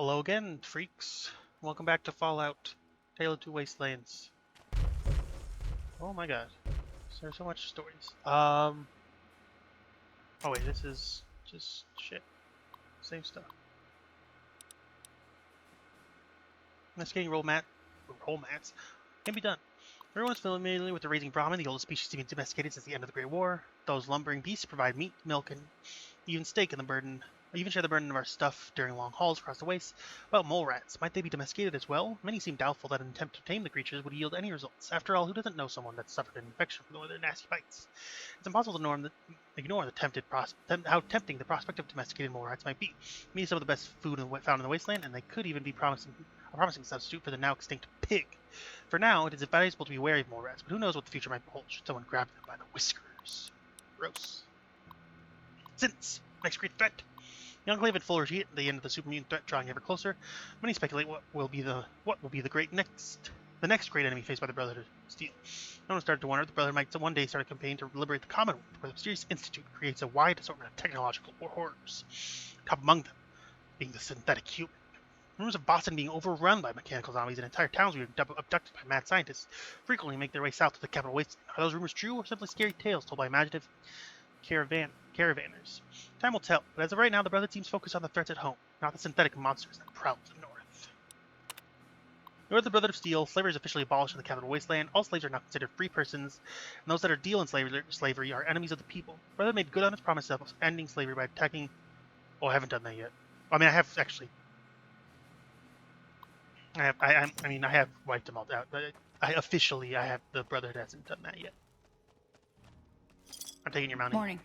Hello again, freaks. Welcome back to Fallout, Tale of Two Wastelands. Oh my god. There's so much stories. Oh wait, this is just shit. Same stuff. Investigating roll mats can be done. Everyone is familiar with the raising Brahmin, the oldest species to be domesticated since the end of the Great War. Those lumbering beasts provide meat, milk, and even steak in the burden. Even share the burden of our stuff during long hauls across the wastes. Well, mole rats, might they be domesticated as well? Many seem doubtful that an attempt to tame the creatures would yield any results. After all, who doesn't know someone that's suffered an infection from one of their nasty bites? It's impossible to ignore how tempting the prospect of domesticated mole rats might be. Meat is some of the best food found in the wasteland, and they could even be a promising substitute for the now extinct pig. For now, it is advisable to be wary of mole rats, but who knows what the future might hold should someone grab them by the whiskers. Gross. Since next great threat. The Enclave had full regime at the end of the super mutant threat drawing ever closer. Many speculate what will be the next great enemy faced by the Brotherhood of Steel. No one started to wonder if the Brotherhood might one day start a campaign to liberate the Commonwealth, where the mysterious institute creates a wide assortment of technological horrors. Top among them being the synthetic human. Rumors of Boston being overrun by mechanical zombies and entire towns being abducted by mad scientists frequently make their way south to the capital Wasteland. Are those rumors true or simply scary tales told by imaginative caravanners? Time will tell, but as of right now, the Brotherhood seems focused on the threats at home, not the synthetic monsters that prowl the north. North of the Brotherhood of Steel, slavery is officially abolished in the capital Wasteland. All slaves are now considered free persons, and those that are deal in slavery are enemies of the people. The Brotherhood made good on its promise of ending slavery by attacking... Oh, I haven't done that yet. I mean, I have actually... I have wiped them all out, but I have... The Brotherhood hasn't done that yet. I'm taking your mounting. Morning.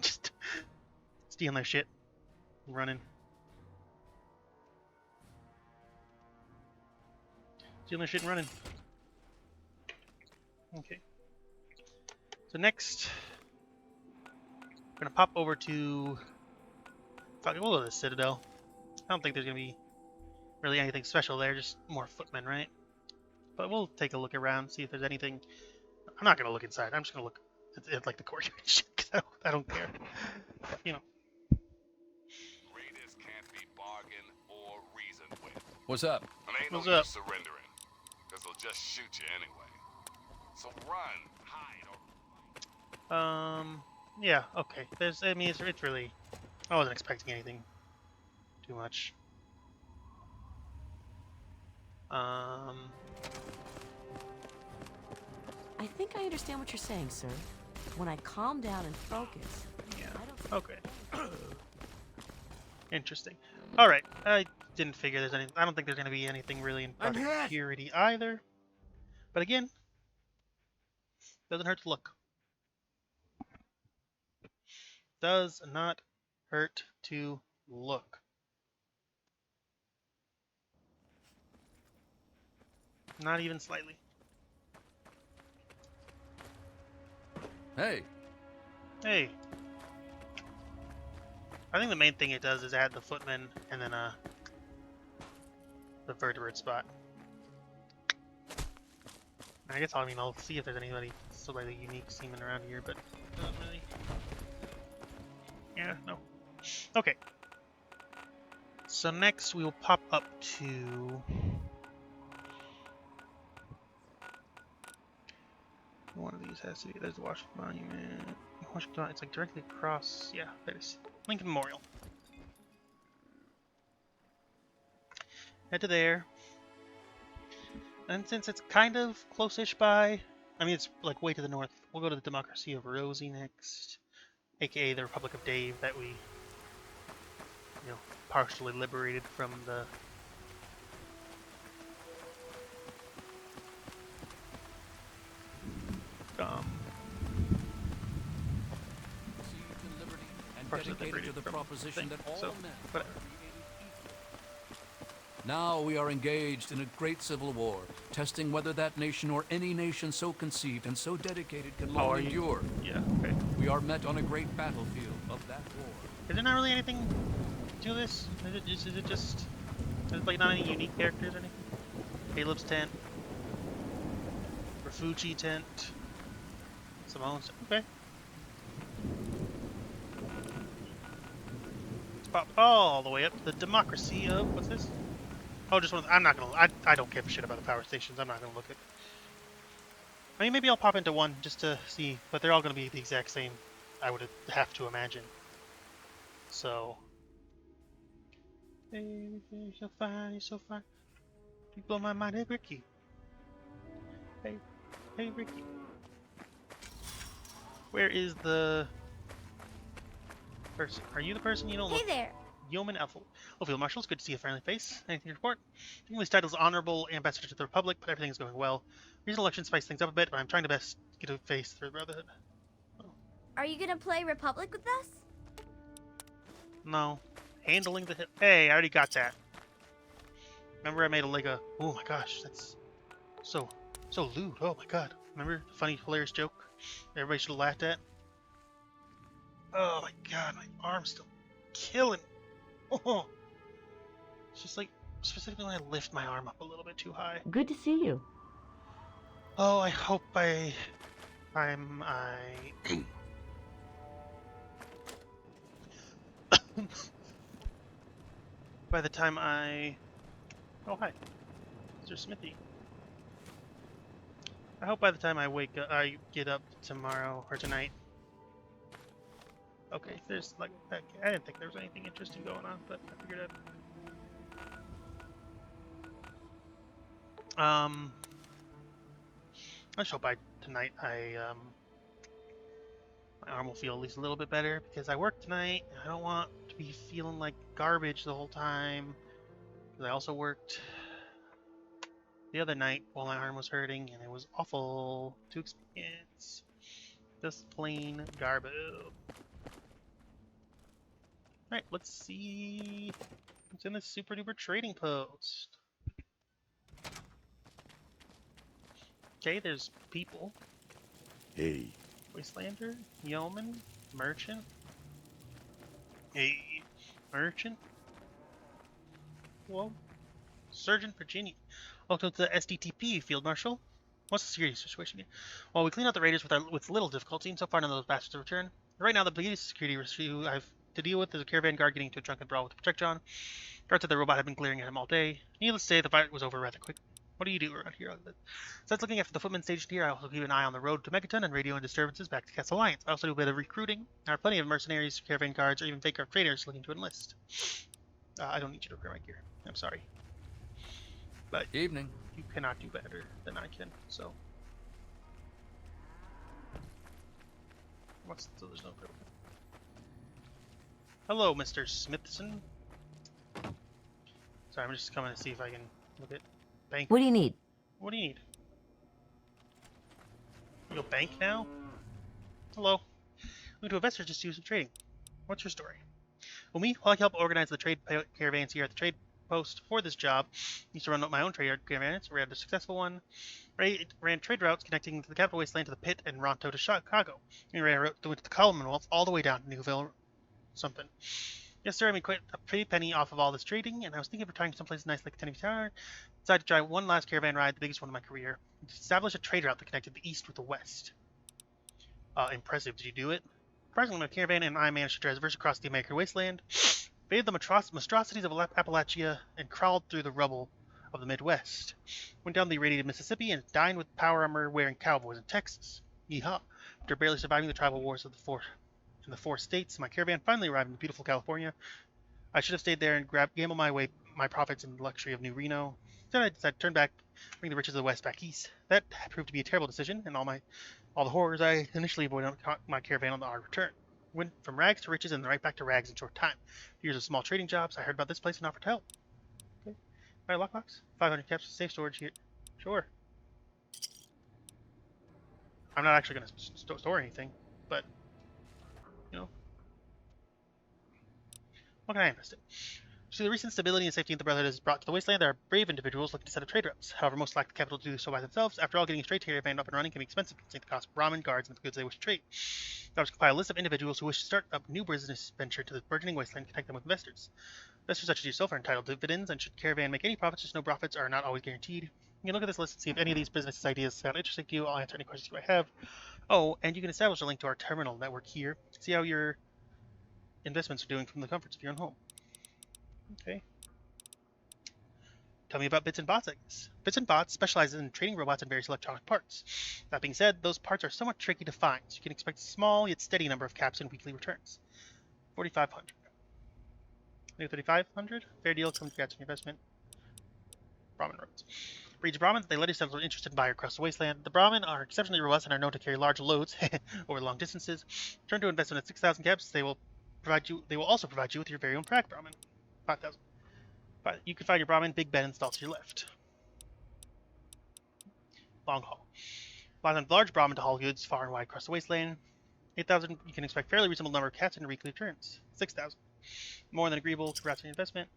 Just stealing their shit. Running. Stealing their shit and running. Okay. So next, we're gonna pop over to... We'll go to the Citadel. I don't think there's gonna be really anything special there, just more footmen, right? But we'll take a look around, see if there's anything... I'm not gonna look inside, I'm just gonna look at like the courtyard and shit. I don't care. You know. Raiders can't be bargained or reasoned with. What's up? And ain't What's no up? use surrendering, because they'll just shoot you anyway. So run, hide, or... Yeah, okay. It's really... I wasn't expecting anything too much. I think I understand what you're saying, sir. When I calm down and focus, Yeah. I don't... Okay. Interesting. Alright, I didn't figure there's any... I don't think there's going to be anything really in purity either. But again, doesn't hurt to look. Does not hurt to look. Not even slightly. Hey, Hey. I think the main thing it does is add the footmen and then the vertebrate spot. I guess I'll see if there's anybody slightly unique seeming around here, but not really. Yeah, no. Okay. So next we will pop up to one of these has to be. There's the Washington Monument. Washington, it's like directly across. Yeah, there's Lincoln Memorial. Head to there. And since it's kind of close-ish by, I mean, it's like way to the north, we'll go to the Democracy of Rosie next, aka the Republic of Dave that we, partially liberated from the. dedicated to the proposition that all men whatever. Now we are engaged in a great civil war, testing whether that nation or any nation so conceived and so dedicated can long endure. Yeah, okay. We are met on a great battlefield of that war. Is there not really anything to this? Is it just there's like not any unique characters or anything? Caleb's tent. Refugi tent. Simone's okay. pop all the way up to the democracy of what's this? Oh, just one. I'm not gonna. I don't give a shit about the power stations. I'm not gonna look at. I mean, maybe I'll pop into one just to see, but they're all gonna be the exact same. I would have to imagine. So. Hey, you're so fine. You're so fine. You blow my mind. Hey, Ricky. Hey, hey, Ricky. Where is the person? Are you the person? You don't look. Hey there. Yeoman Ethel. Oh, Field Marshal, it's good to see a friendly face. Anything to report? Taking title's Honorable Ambassador to the Republic, but everything is going well. Recent election spiced things up a bit, but I'm trying to best get a face through Brotherhood. Oh. Are you gonna play Republic with us? No. Handling the hip. Hey, I already got that. Remember I made a Lego. Oh my gosh, that's so lewd. Oh my god. Remember the funny, hilarious joke everybody should have laughed at? Oh my god, my arm's still killing. Oh. It's just like, specifically when I lift my arm up a little bit too high. Good to see you. Oh, I hope by the time I... Oh, hi. Mr. Smithy. I hope by the time I get up tomorrow, or tonight. Okay, there's like... I didn't think there was anything interesting going on, but I figured I just hope by tonight my arm will feel at least a little bit better, because I work tonight, and I don't want to be feeling like garbage the whole time. Because I also worked the other night while my arm was hurting, and it was awful to experience. Just plain garbage. Alright, let's see what's in this super duper trading post. Okay, there's people. Hey. Wastelander, Yeoman, Merchant. Hey, Merchant. Whoa. Sergeant Virginia. Welcome to the SDTP, Field Marshal. What's the security situation here? Well, we clean out the raiders with little difficulty, and so far none of those bastards have returned. Right now, the biggest security issue I have to deal with is a caravan guard getting into a drunken brawl with a Puppettron. Guards said the robot had been glaring at him all day. Needless to say, the fight was over rather quick. What do you do around here? Besides looking after the footmen stationed here, I also keep an eye on the road to Megaton and radio and disturbances back to Castle Alliance. I also do a bit of recruiting. There are plenty of mercenaries, caravan guards, or even fake traders looking to enlist. I don't need you to repair my gear. I'm sorry. But Evening. you cannot do better than I can, so... So there's no problem. Hello, Mr. Smithson. Sorry, I'm just coming to see if I can look at bank. What do you need? What do you need? You go bank now? Hello. Looking to investors just do some trading. What's your story? Well, while I help organize the trade caravans here at the trade post for this job, I used to run my own trade caravans. We had a successful one. Ran trade routes connecting the capital Wasteland to the Pit and Ronto to Chicago. We ran a route that went to the Commonwealth all the way down to Newville something. Yes, sir, I made quite a pretty penny off of all this trading, and I was thinking of retiring someplace nice like Tennessee Tower. Decided to try one last caravan ride, the biggest one of my career. Establish a trade route that connected the east with the west. Impressive. Did you do it? Surprisingly, my caravan and I managed to traverse across the American wasteland, evaded the monstrosities of Appalachia, and crawled through the rubble of the Midwest. Went down the irradiated Mississippi and dined with power armor-wearing cowboys in Texas. Yeehaw. After barely surviving the tribal wars of the four states, my caravan finally arrived in beautiful California. I should have stayed there and gambled my profits in the luxury of New Reno. Instead, I decided to turn back, bring the riches of the West back east. That proved to be a terrible decision, and all the horrors I initially avoided on my caravan on our return. Went from rags to riches and then right back to rags in short time. Years of small trading jobs. I heard about this place and offered to help. Okay. All right, lockbox. 500 caps, safe storage here. Sure. I'm not actually going to store anything, but, you know. What can I invest in? See, the recent stability and safety that the Brotherhood has brought to the Wasteland, there are brave individuals looking to set up trade routes. However, most lack the capital to do so by themselves. After all, getting a straight caravan up and running can be expensive, considering the cost of ramen, guards, and the goods they wish to trade. I was compile a list of individuals who wish to start up a new business venture to the burgeoning Wasteland and connect them with investors. Investors such as yourself are entitled to dividends, and should caravan make any profits, just no profits are not always guaranteed. You can look at this list and see if any of these business ideas sound interesting to you. I'll answer any questions you might have. Oh, and you can establish a link to our terminal network here. See how your investments are doing from the comforts of your own home. Okay. Tell me about Bits and Bots, I guess. Bits and Bots specializes in trading robots and various electronic parts. That being said, those parts are somewhat tricky to find, so you can expect a small yet steady number of caps and weekly returns. 4,500. Maybe 3,500? Fair deal, come congrats on your investment. Brahmin roads. Breeds Brahmin, they let yourself an interested buyer across the wasteland. The Brahmin are exceptionally robust and are known to carry large loads over long distances. Turn to investment at 6,000 caps, they will also provide you with your very own Prague Brahmin. 5,000. But you can find your Brahmin Big Ben installed to your left. Long haul. Allows a large Brahmin to haul goods far and wide across the wasteland. 8,000, you can expect fairly reasonable number of cats and weekly returns. 6,000. More than agreeable, congrats on your investment.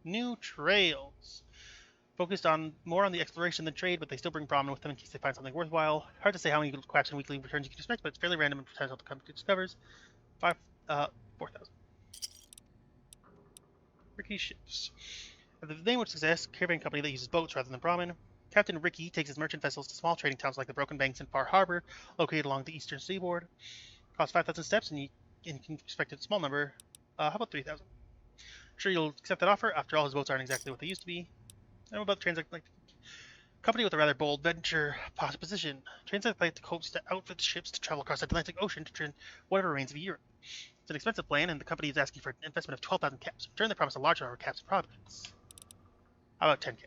New trails. Focused on more on the exploration than trade, but they still bring Brahmin with them in case they find something worthwhile. Hard to say how many caps and weekly returns you can expect, but it's fairly random and potential to come to discovers. 4,000. Ricky ships. At the name of success, caravan company that uses boats rather than Brahmin. Captain Ricky takes his merchant vessels to small trading towns like the Broken Banks and Far Harbor, located along the eastern seaboard. Costs 5,000 steps, and you can expect a small number. How about 3,000? Sure you'll accept that offer. After all, his boats aren't exactly what they used to be. And about the Transatlantic company with a rather bold venture proposition. Transatlantic hopes to outfit ships to travel across the Atlantic Ocean to trade whatever remains of Europe. It's an expensive plan, and the company is asking for an investment of 12,000 caps. In return, they promise a large number of caps and profits. How about 10k?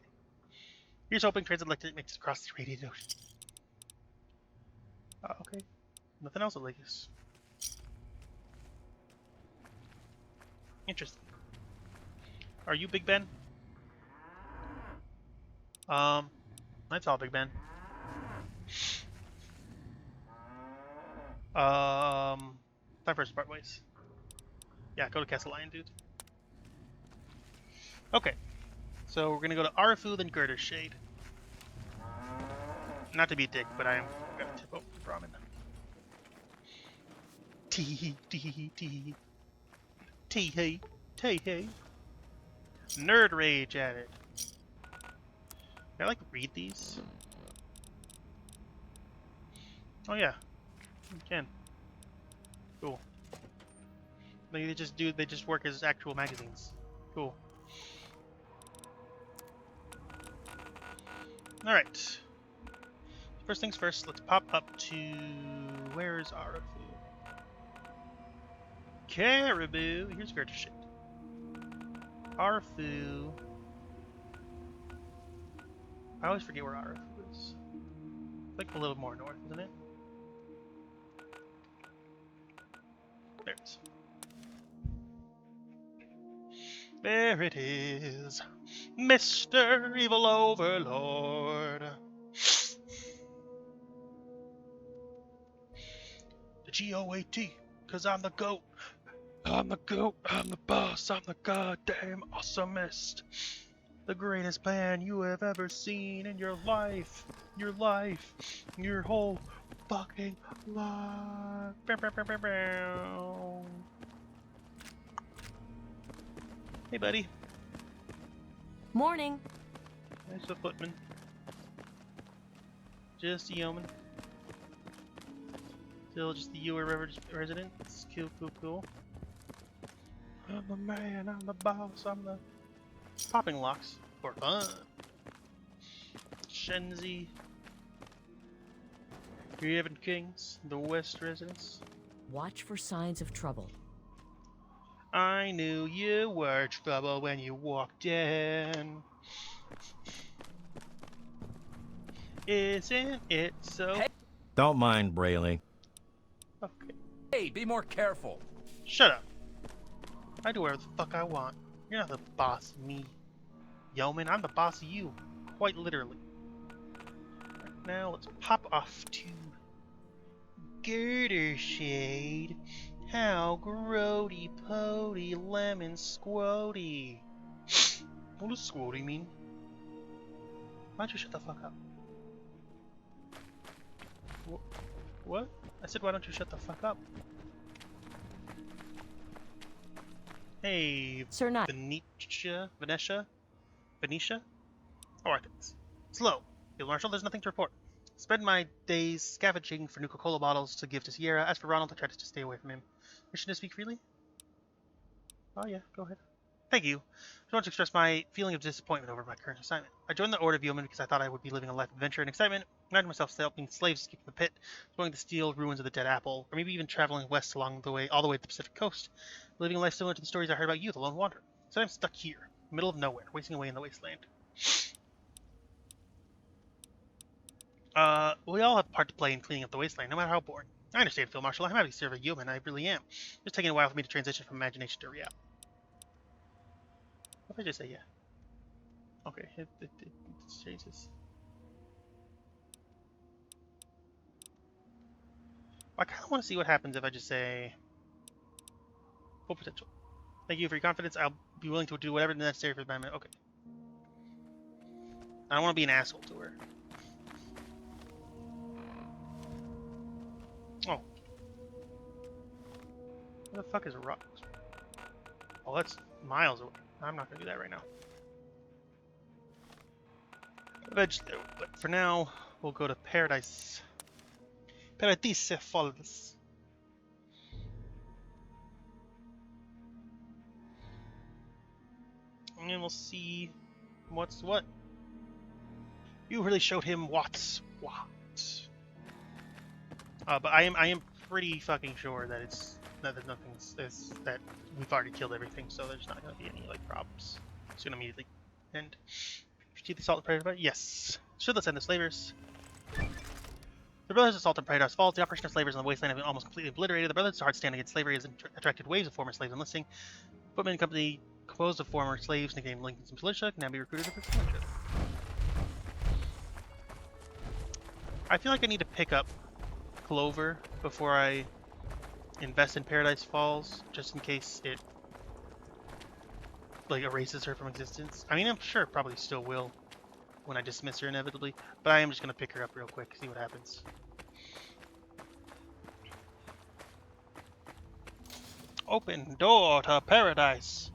Here's hoping Transatlantic makes it across the radiated ocean. Okay. Nothing else at Lakes. Interesting. Are you Big Ben? That's all Big Ben. Time for us to part ways. Yeah, go to Castle Lion, dude. Okay. So we're gonna go to Arafu, then Girder's Shade. Not to be a dick, but I am gonna tip over the Brahmin. Tee tee tee. Tee hey. Tee hey. Nerd rage at it. Can I like read these? Oh yeah. You can. Cool. They just work as actual magazines. Cool. Alright. First things first, let's pop up to... Where is Arafu? Caribou! Here's Gertrude shit. Arafu... I always forget where Arafu is. It's like a little more north, isn't it? There it is. There it is, Mr. Evil Overlord. The GOAT, 'cause I'm the GOAT. I'm the GOAT, I'm the boss, I'm the goddamn awesomest. The greatest plan you have ever seen in your life. Your whole fucking life. Bow, bow, bow, bow, bow. Hey, buddy. Morning. Nice a footman. Just a yeoman. Still just the Ewer resident. It's cool, cool, cool. I'm the man, I'm the boss, I'm the... Popping locks. For fun. Shenzi. Raven Kings. The West residents. Watch for signs of trouble. I knew you were trouble when you walked in. Isn't it so? Hey. Don't mind Brayley. Okay. Hey, be more careful. Shut up. I do whatever the fuck I want. You're not the boss of me. Yeoman, I'm the boss of you. Quite literally. Right now, let's pop off to Girder Shade. How grody pody lemon squody. What does squody mean? Why don't you shut the fuck up? What? I said why don't you shut the fuck up? Hey, Sir Knight. Venetia? How are things? Slow. Field Marshal, there's nothing to report. Spend my days scavenging for Nuka-Cola bottles to give to Sierra. As for Ronald, I tried to just stay away from him. Permission to speak freely? Oh yeah, go ahead. Thank you. I want to express my feeling of disappointment over my current assignment. I joined the Order of Yeomen because I thought I would be living a life of adventure and excitement. I imagined myself helping slaves escape from the pit, exploring the steel ruins of the Dead Apple, or maybe even traveling west along the way, all the way to the Pacific Coast, living a life similar to the stories I heard about you, the Lone Wanderer. So I'm stuck here, middle of nowhere, wasting away in the wasteland. We all have a part to play in cleaning up the wasteland, no matter how boring. I understand, Field Marshal. I'm happy to serve a human. I really am. It's just taking a while for me to transition from imagination to reality. What if I just say yeah? Okay, it changes. I kind of want to see what happens if I just say full potential. Thank you for your confidence. I'll be willing to do whatever is necessary for the amendment. Okay. I don't want to be an asshole to her. Oh. Where the fuck is Rock? Oh, that's miles away. I'm not gonna do that right now. Eventually, but for now, we'll go to Paradise. Paradise Falls. And then we'll see what's what. You really showed him what's what. But I am pretty fucking sure that that we've already killed everything, so there's not gonna be any like problems. It's gonna immediately end. Achieve the assault on Predator? Yes. So let's end the slavers. The Brotherhood's assault on Paradise Falls. The operation of slavers in the wasteland have been almost completely obliterated. The Brotherhood's hard stand against slavery has attracted waves of former slaves enlisting. Equipment company composed of former slaves nicknamed Lincoln's and Militia can now be recruited for the militia. I feel like I need to pick up Clover before I invest in Paradise Falls, just in case it like erases her from existence. I mean, I'm sure it probably still will when I dismiss her inevitably, but I am just gonna pick her up real quick, see what happens. Open door to Paradise.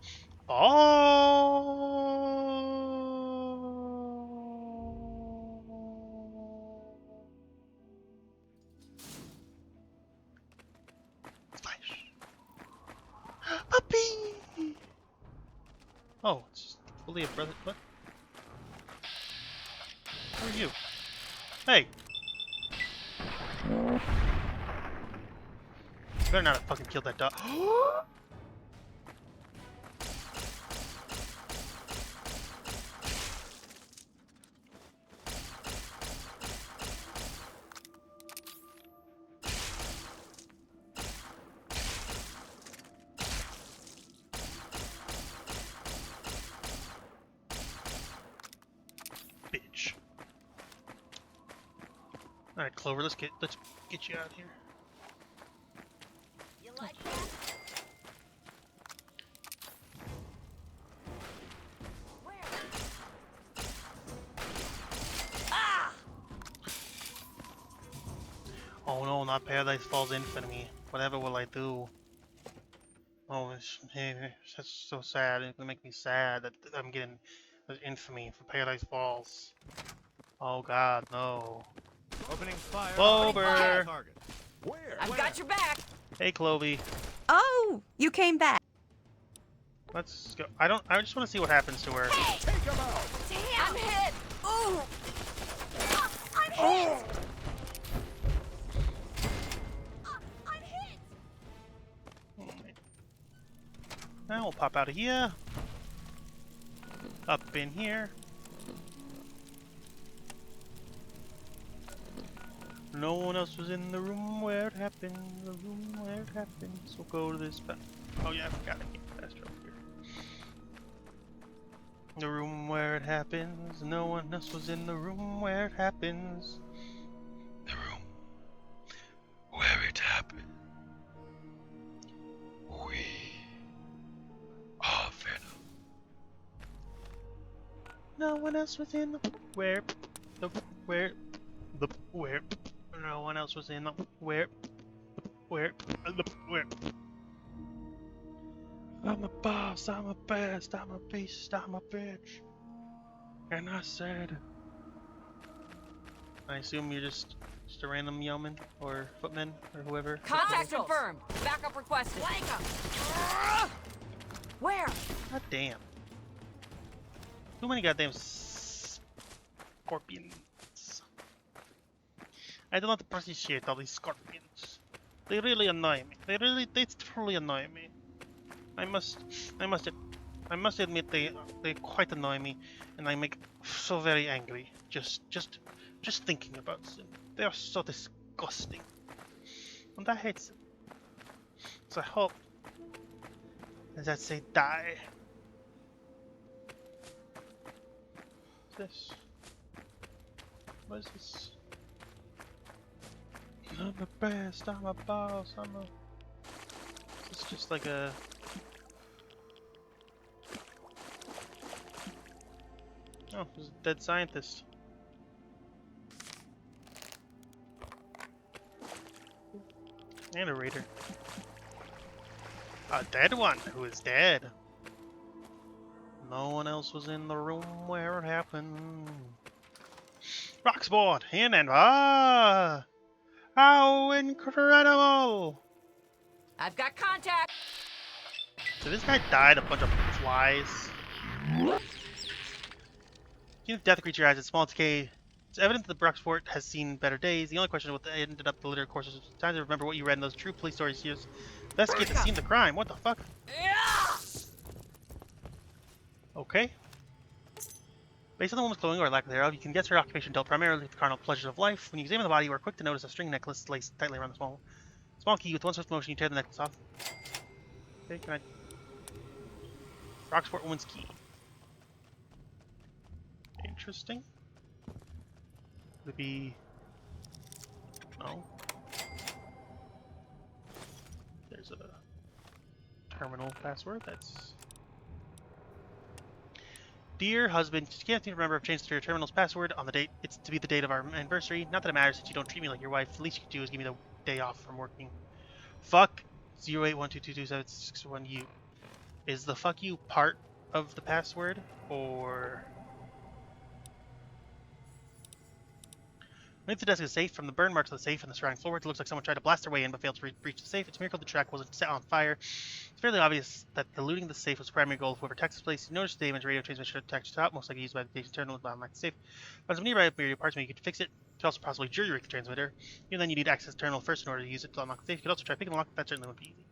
Flash. Puppy. Oh, it's fully a brother. What? Who are you? Hey. Better not have fucking killed that dog. Bitch. Alright, Clover, let's get you out of here. You like that? Where? Ah! Oh no, not Paradise Falls Infamy. Whatever will I do? Oh, that's so sad. It's gonna make me sad that I'm getting infamy for Paradise Falls. Oh god, no. Opening fire. Clover! Target. Where? I've got your back. Hey, Clovey. Oh, you came back. Let's go. I just want to see what happens to her. Take him out. Damn! I'm hit! Ooh! I'm hit! I'm hit! Now we'll pop out of here. Up in here. No one else was in the room where it happened. The room where it happened. So we'll go to this. Oh yeah, I forgot I can't faster over here. The room where it happens. No one else was in the room where it happens. The room where it happened. We are Venom. No one else was in the where. No one else was in the where. I'm a boss, I'm a best, I'm a beast, I'm a bitch. And I said, I assume you're just Just a random yeoman or footman or whoever. Contact confirmed. Backup requested. Flank 'em. Where? God damn. Too many goddamn scorpions. I do not appreciate all these scorpions. They really annoy me. They truly annoy me. I must admit they quite annoy me, and I make so very angry. Just thinking about them. They are so disgusting, and I hate them. So I hope that they die. What's this? What is this? I'm the best, I'm a boss, It's just like a... Oh, there's a dead scientist. And a raider. A dead one who is dead. No one else was in the room where it happened. Roxboard, in and how incredible! I've got contact. So this guy died a bunch of flies. Even if death creature has a small decay, it's evident that the Broxfort has seen better days. The only question is what ended up the litter course is time to remember what you read in those true police stories. Here's investigate the scene of the crime. What the fuck? Okay. Based on the woman's clothing or lack thereof, you can guess her occupation dealt primarily with the carnal pleasures of life. When you examine the body, you are quick to notice a string necklace laced tightly around the small key. With one swift motion, you tear the necklace off. Okay, can I... Roxfort woman's key. Interesting. Would it be... No. There's a terminal password. That's... Dear husband, you can't remember I've changed your terminal's password on the date. It's to be the date of our anniversary. Not that it matters since you don't treat me like your wife. The least you can do is give me the day off from working. Fuck 0812227661U. Is the fuck you part of the password or... Beneath the desk is safe. From the burn marks of the safe and the surrounding floor, it looks like someone tried to blast their way in but failed to breach the safe. It's a miracle the track wasn't set on fire. It's fairly obvious that the looting of the safe was the primary goal of whoever attacked this place. You notice the damage radio transmission attached to top, most likely used by the station terminal to unlock the safe. Find some nearby radio parts maybe you could fix it. You could also possibly jury-rig the transmitter. Even then, you need access to the terminal first in order to use it to unlock the safe. You could also try picking the lock, but that certainly won't be easy.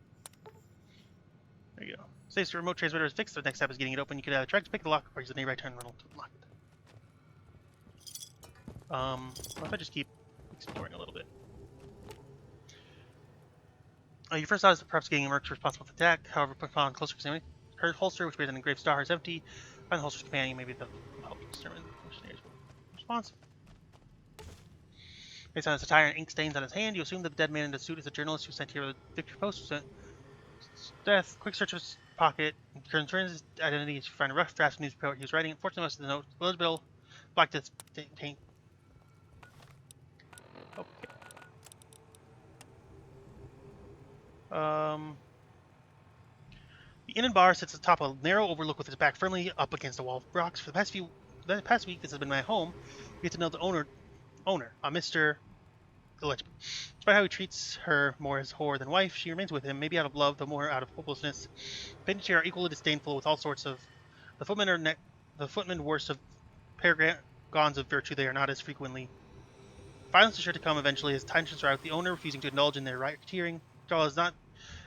There you go. Safe's remote transmitter is fixed. The next step is getting it open. You could either try to pick the lock or use the nearby terminal to unlock it. What if I just keep exploring a little bit? Your first thought is perhaps getting Merc's responsible for the attack. However, upon closer examination, her holster, which bears an engraved star, is empty. Find the holster's companion, maybe the help determine the missionary's response. Based on his attire and ink stains on his hand, you assume that the dead man in the suit is a journalist who sent here with a victory post. Death. Quick search of his pocket. Concerns his identity. You find a rough draft of news report he was writing. Unfortunately, most of the note was bill black to taint. Okay. The inn and bar sits atop a narrow overlook with its back firmly up against a wall of rocks. For the past week, this has been my home. You get to know the owner, Mr. Illegible. Despite how he treats her more as whore than wife, she remains with him, maybe out of love, though more out of hopelessness. Painted here are equally disdainful with all sorts of... The footmen worst of paragons of virtue, they are not as frequently. Violence is sure to come eventually as tensions are out, the owner refusing to indulge in their racketeering.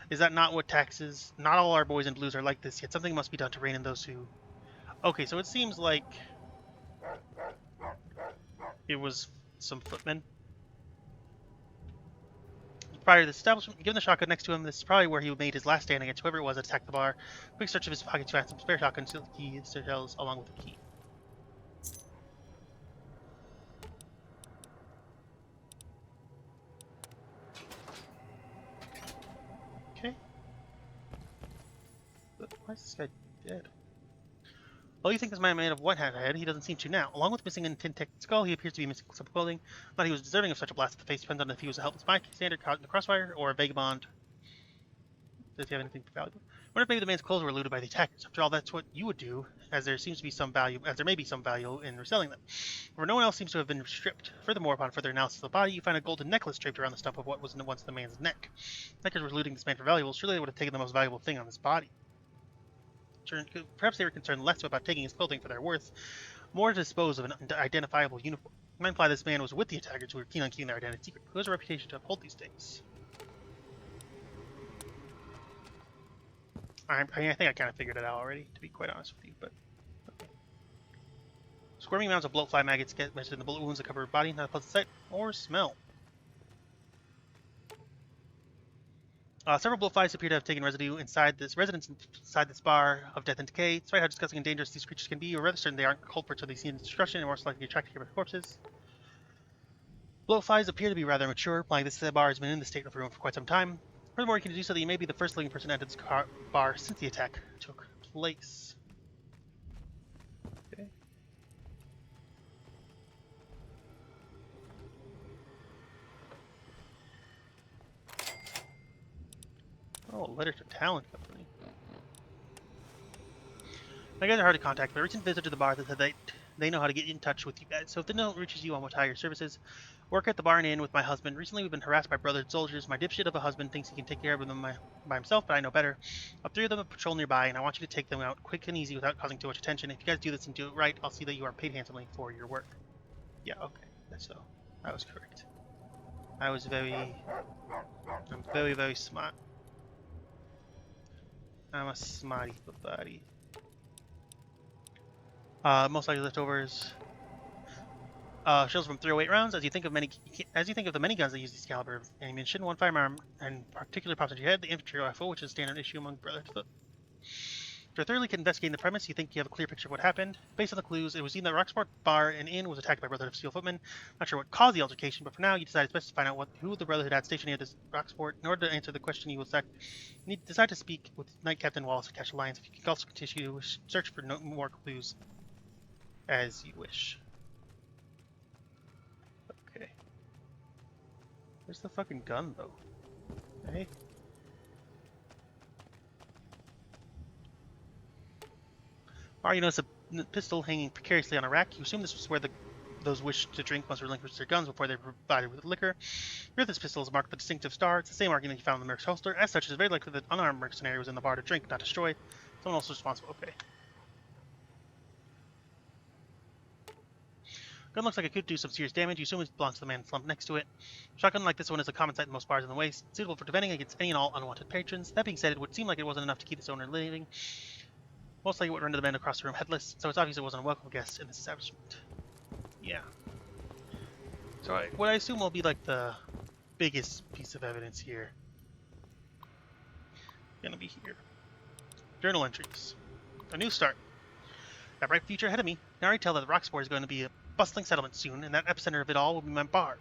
Is that not what taxes? Not all our boys in blues are like this, yet something must be done to rein in those who... Okay, so it seems like... It was some footmen. Prior to the establishment, given the shotgun next to him, this is probably where he made his last stand against whoever it was that attacked the bar. Quick search of his pockets found some spare shotgun shells along with the key. Okay. But why is this guy dead? Well, you think this man made of what head? He doesn't seem to now. Along with missing a tin-tick skull, he appears to be missing some clothing. Not he was deserving of such a blast to the face. Depends on if he was a helpless bystander caught in the crossfire or a vagabond. Does he have anything valuable? I wonder if maybe the man's clothes were looted by the attackers. After all, that's what you would do, as there seems to be some value, as there may be some value in reselling them. Where no one else seems to have been stripped. Furthermore, upon further analysis of the body, you find a golden necklace draped around the stump of what was once the man's neck. Attackers were looting this man for valuables. Surely they would have taken the most valuable thing on his body. Perhaps they were concerned less about taking his clothing for their worth, more to dispose of an identifiable uniform. It might imply this man was with the attackers who were keen on keeping their identity secret. Who has a reputation to uphold these things? I think I kind of figured it out already, to be quite honest with you, but... Okay. Squirming mounds of bloatfly maggots get meshed in the bullet wounds that cover her body, not a pleasant sight, or smell. Several bloatflies appear to have taken residence inside this bar of death and decay. Despite how disgusting and dangerous these creatures can be, we're rather certain they aren't culprits of the scene's destruction and more likely to be attracted by corpses. Bloatflies appear to be rather mature, implying this bar has been in the state of ruin for quite some time. Furthermore, you can deduce that you may be the first living person to enter this bar since the attack took place. Okay. Oh, letter to Talent Company. My guys are hard to contact, but a recent visitor to the bar said that they know how to get in touch with you guys. So if the note reaches you, I will tie your services. Work at the bar and inn with my husband. Recently, we've been harassed by Brotherhood soldiers. My dipshit of a husband thinks he can take care of them by himself, but I know better. Up 3 of them patrol nearby, and I want you to take them out quick and easy without causing too much attention. If you guys do this and do it right, I'll see that you are paid handsomely for your work. Yeah, okay. That's so. I was correct. I'm very, very smart. I'm a smarty buddy. Most likely leftovers. Shells from 308 rounds. As you think of the many guns that use this caliber of ammunition, one firearm and particularly pops into your head: the infantry rifle, which is a standard issue among Brotherhood. After thoroughly investigating the premise, you think you have a clear picture of what happened. Based on the clues, it was seen that Rocksport Bar and Inn was attacked by Brotherhood of Steel Footmen. Not sure what caused the altercation, but for now, you decide it's best to find out who the Brotherhood had stationed near this Rocksport. In order to answer the question, you will decide to speak with Knight Captain Wallace of Cash Alliance. If you can also continue to search for more clues as you wish. Okay. Where's the fucking gun, though? Hey? You notice a pistol hanging precariously on a rack. You assume this was where those wish to drink must relinquish their guns before they're provided with liquor. Here, this pistol is marked with a distinctive star. It's the same argument you found in the Merc's holster. As such, it's very likely that unarmed mercenary was in the bar to drink, not destroy. Someone else is responsible. Okay. Gun looks like it could do some serious damage. You assume it belongs to the man slumped next to it. Shotgun like this one is a common sight in most bars in the Waste, suitable for defending against any and all unwanted patrons. That being said, it would seem like it wasn't enough to keep its owner living. Most likely it would render the men across the room headless, so it's obvious it wasn't a welcome guest in this establishment. Yeah. So what I assume will be like the biggest piece of evidence here. Gonna be here. Journal entries. A new start. That bright future ahead of me. Now I tell that the Rocksport is going to be a bustling settlement soon, and that epicenter of it all will be my bar.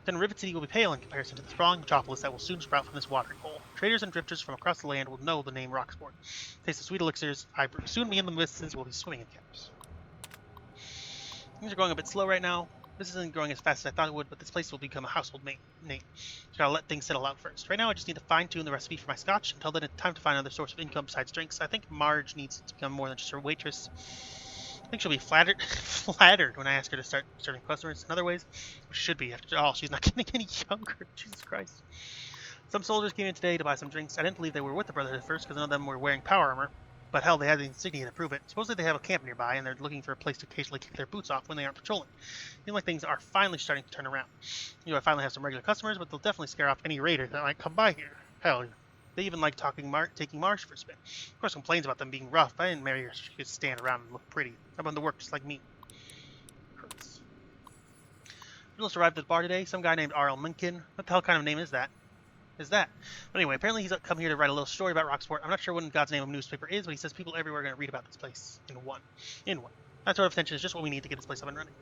Then Rivet City will be pale in comparison to the sprawling metropolis that will soon sprout from this watering hole. Traders and drifters from across the land will know the name Rocksport. Taste the sweet elixirs I brew. Soon me and the misses will be swimming in caps. Things are going a bit slow right now. This isn't growing as fast as I thought it would, but this place will become a household name. Just gotta let things settle out first. Right now I just need to fine-tune the recipe for my scotch. Until then, it's time to find another source of income besides drinks. I think Marge needs to become more than just a waitress. I think she'll be flattered when I ask her to start serving customers in other ways. Which should be. After all, she's not getting any younger. Jesus Christ. Some soldiers came in today to buy some drinks. I didn't believe they were with the Brotherhood at first because none of them were wearing power armor. But hell, they had the insignia to prove it. Supposedly they have a camp nearby and they're looking for a place to occasionally kick their boots off when they aren't patrolling. Seems like things are finally starting to turn around. I finally have some regular customers, but they'll definitely scare off any raider that might come by here. Hell, they even like taking Marsh for a spin. Of course, complains about them being rough, but I didn't marry her so she could stand around and look pretty. I'm going to work just like me. Hurts. Just arrived at the bar today. Some guy named R.L. Minkin. What the hell kind of name is that? But anyway, apparently he's come here to write a little story about Rocksport. I'm not sure what in God's name a newspaper is, but he says people everywhere are going to read about this place in one. That sort of attention is just what we need to get this place up and running.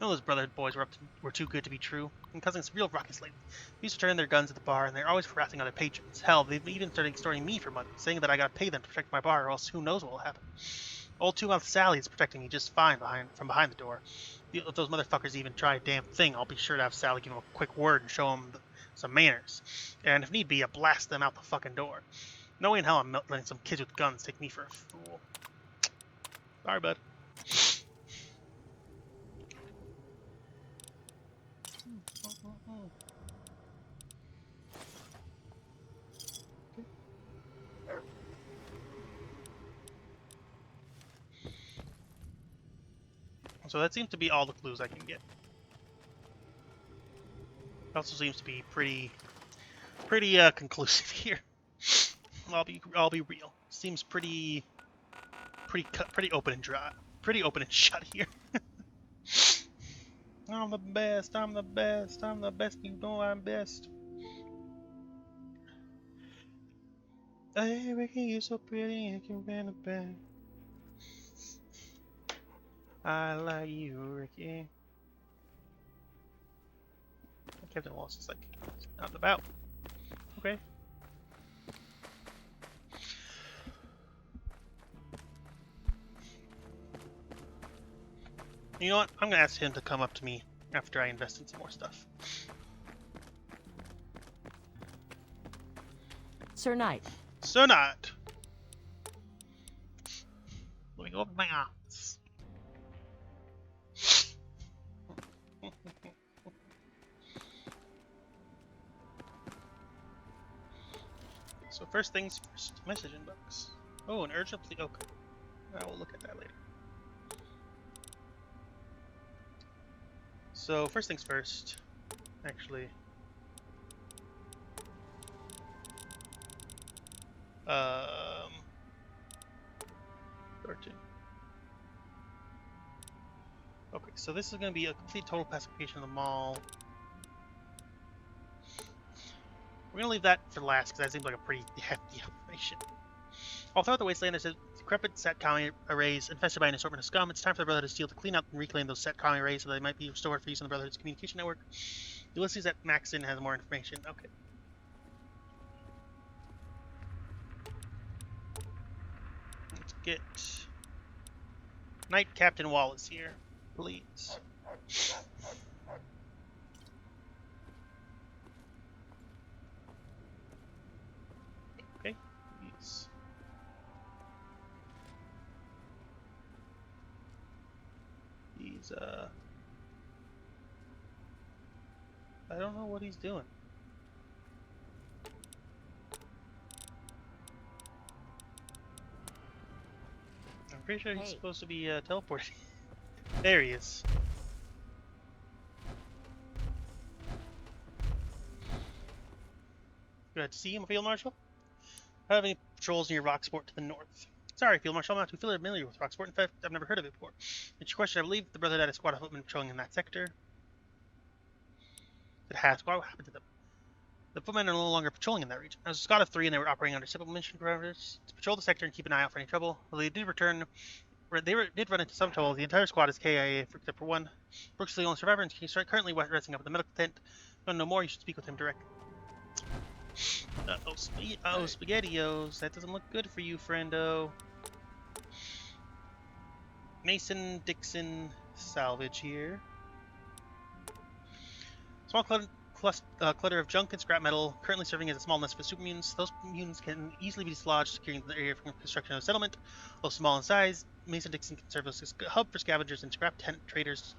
None of those Brotherhood boys were too good to be true, and causing some real ruckus lately. They used to turn their guns at the bar, and they're always harassing other patrons. Hell, they've even started extorting me for money, saying that I gotta pay them to protect my bar, or else who knows what will happen. Old two-mouth Sally is protecting me just fine from behind the door. If those motherfuckers even try a damn thing, I'll be sure to have Sally give them a quick word and show them some manners, and if need be, I blast them out the fucking door. No way in hell I'm letting some kids with guns take me for a fool. Sorry, bud. So that seems to be all the clues I can get. It also seems to be pretty conclusive here. I'll be real. Seems pretty open and dry. Pretty open and shut here. I'm the best. I'm the best. I'm the best. You know I'm best. Hey, Ricky, you're so pretty. You can run a band. I like you, Ricky. Captain Wallace is like out and about. Okay. You know what? I'm gonna ask him to come up to me after I invest in some more stuff. Sir Knight. Sir Knight. Let me go up my arms. So first things first, message inbox. Oh, an urgent plea. Okay, I will look at that later. So first things first, actually. 13. Okay, so this is going to be a complete total pacification of the mall. We're going to leave that for last because that seems like a pretty hefty operation. All throughout the Wasteland, there's decrepit SATCOM arrays infested by an assortment of scum. It's time for the Brotherhood to steal to clean up and reclaim those SATCOM arrays so they might be restored for use on the Brotherhood's communication network. Ulysses at Maxon has more information. Okay. Let's get Knight Captain Wallace here, please. Okay, he's I don't know what he's doing. I'm pretty sure he's supposed to be teleporting. There he is. Good to see you, Field Marshal. I don't have any patrols near Rocksport to the north. Sorry, Field Marshal, I'm not too familiar with Rocksport. In fact, I've never heard of it before. It's your question. I believe the Brotherhood had a squad of footmen patrolling in that sector. It has. What happened to them? The footmen are no longer patrolling in that region. There was a squad of 3 and they were operating under simple mission parameters to patrol the sector and keep an eye out for any trouble. Well, they did return. Did run into some trouble. The entire squad is KIA except for one. Brooks is the only survivor and he's currently resting up in the medical tent. If you want to know more, you should speak with him directly. SpaghettiOs. That doesn't look good for you, friendo. Mason Dixon salvage here. Small clutter of junk and scrap metal currently serving as a small nest for super mutants. Those mutants can easily be dislodged, securing the area from construction of a settlement. Though small in size, Mason Dixon can serve as a hub for scavengers and scrap tent traders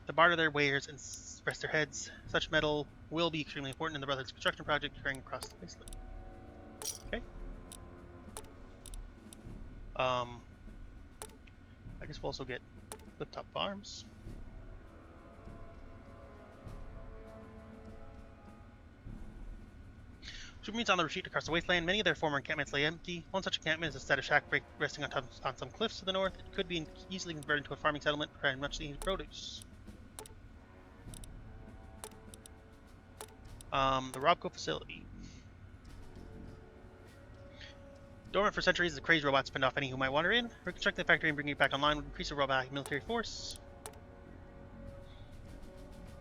to barter their wares and rest their heads. Such metal will be extremely important in the Brotherhood's construction project carrying across the wasteland. Okay. I guess we'll also get flip-top farms. Super mutants on the retreat across the wasteland. Many of their former encampments lay empty. One such encampment is a status shack resting on some cliffs to the north. It could be easily converted into a farming settlement, providing much needed produce. The Robco facility. Dormant for centuries, the crazy robots fend off any who might wander in. Reconstructing the factory and bringing it back online would increase the robot military force.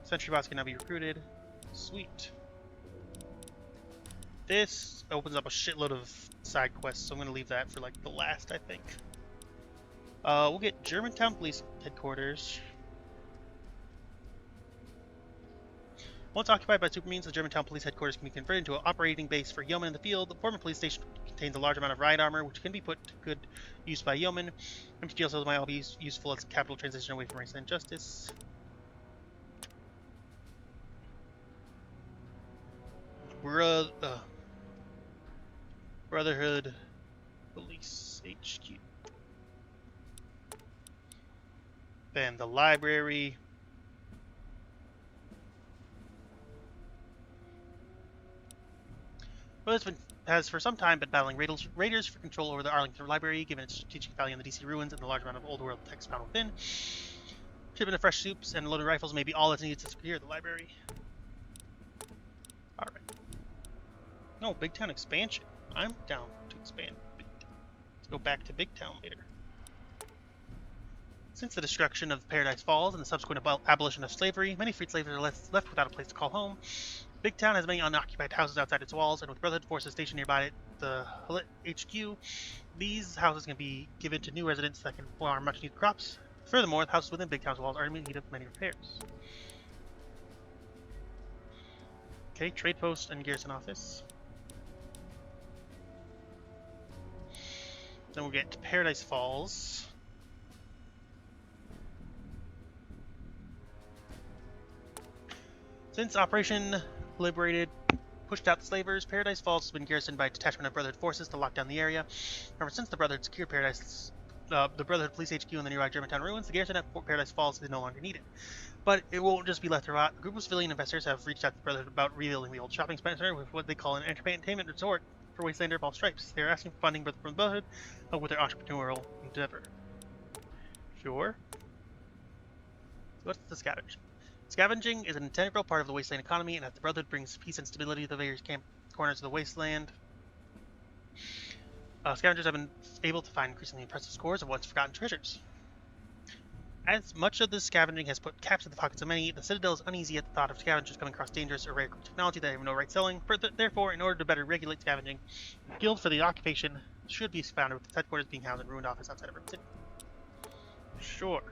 Sentry bots can now be recruited. Sweet. This opens up a shitload of side quests, so I'm going to leave that for like the last, I think. We'll get Germantown Police Headquarters. Once occupied by Supermarines, the Germantown Police Headquarters can be converted into an operating base for yeomen in the field. The former police station contains a large amount of riot armor, which can be put to good use by yeomen. Empty jail cells might all be useful as a capital transition away from race and justice. Brotherhood Police HQ. Then the library. Brotherhood has for some time been battling raiders for control over the Arlington Library, given its strategic value in the DC ruins and the large amount of old world text found within. Shipment of fresh soups and loaded rifles may be all that's needed to secure the library. Alright. No, Big Town expansion. I'm down to expand Big Town. Let's go back to Big Town later. Since the destruction of Paradise Falls and the subsequent abolition of slavery, many freed slaves are left without a place to call home. Big Town has many unoccupied houses outside its walls, and with Brotherhood forces stationed nearby the HQ, these houses can be given to new residents that can farm much-needed crops. Furthermore, the houses within Big Town's walls are in need of many repairs. Okay, trade post and garrison office. Then we'll get to Paradise Falls. Since Operation Liberated pushed out the slavers, Paradise Falls has been garrisoned by a detachment of Brotherhood forces to lock down the area. However, since the Brotherhood secured the Brotherhood Police HQ in the nearby Germantown ruins, the garrison at Fort Paradise Falls is no longer needed. But it won't just be left to rot. A group of civilian investors have reached out to the Brotherhood about rebuilding the old shopping center with what they call an entertainment resort for Wastelander of all stripes. They are asking for funding from the Brotherhood with their entrepreneurial endeavor. Sure. What's the scavenge? Scavenging is an integral part of the Wasteland economy, and as the Brotherhood brings peace and stability to the various corners of the Wasteland, scavengers have been able to find increasingly impressive scores of once forgotten treasures. As much of this scavenging has put caps in the pockets of many, the Citadel is uneasy at the thought of scavengers coming across dangerous or rare technology that they have no right selling. Therefore, in order to better regulate scavenging, a guild for the occupation should be founded, with its headquarters being housed in a ruined office outside of Rip City. Sure.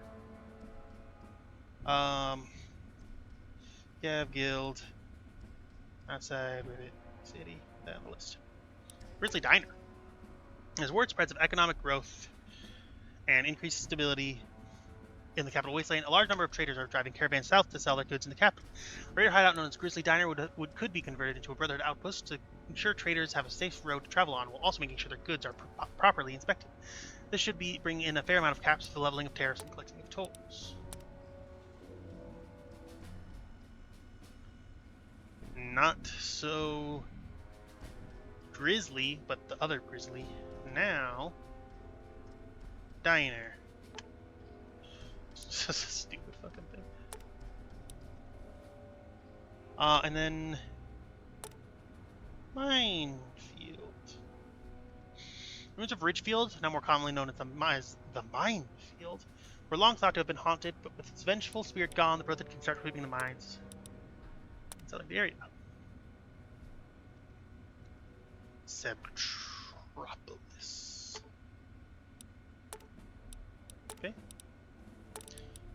Yeah, guild. Outside Rivet City. Down the list. Grizzly Diner. As word spreads of economic growth and increased stability in the capital Wasteland, a large number of traders are driving caravans south to sell their goods in the capital. A raider hideout known as Grizzly Diner could be converted into a Brotherhood outpost to ensure traders have a safe road to travel on, while also making sure their goods are properly inspected. This should bring in a fair amount of caps for the leveling of tariffs and collecting of tolls. Not so Grizzly, but the other Grizzly. Now, Diner. It's just a stupid fucking thing. And then Minefield. Ruins of Ridgefield, now more commonly known as the Minefield, were long thought to have been haunted, but with its vengeful spirit gone, the Brotherhood can start sweeping the mines inside the area. Metropolis. Okay.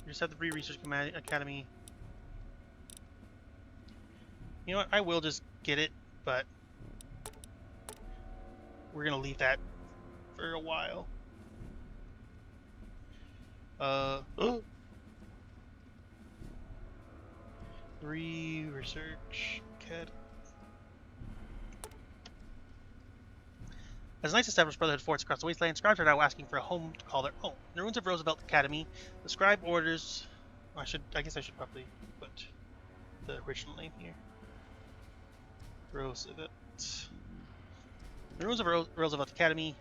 We just have the Free Research Academy. You know what? I will just get it, but we're gonna leave that for a while. Free Research Academy. As Knights established Brotherhood forts across the Wasteland, scribes are now asking for a home to call their own. In the ruins of Roosevelt Academy, the scribe orders... I guess I should probably put the original name here. Roosevelt. In the ruins of Roosevelt Academy,